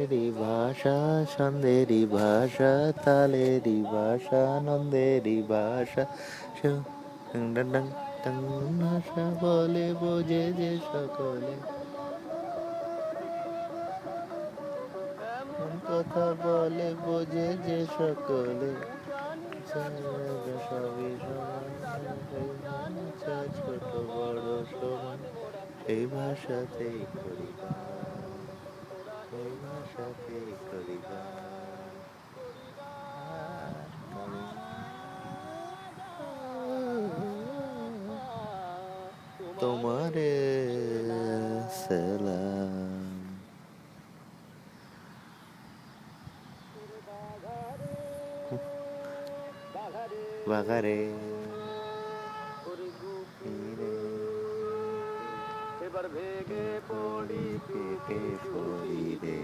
সুরেরই ভাষা, ছন্দেরই ভাষা, তালেরই ভাষা, নন্দেরই ভাষা, ডাং ডাং ডাং ভাষা বলে বোঝে যে সকলে, এমন কথা বলে বোঝে যে সকলে, জায়গা সবই সমান, সেই ভাষা ছোট বড় সমান, সেই ভাষাতেই করি গান, সেই ভাষাতেই করি গান, করি তোমারে সালাম। বাঘারে ফিরে এবার ভেগে পড়ি, ফেটে পড়ি রে।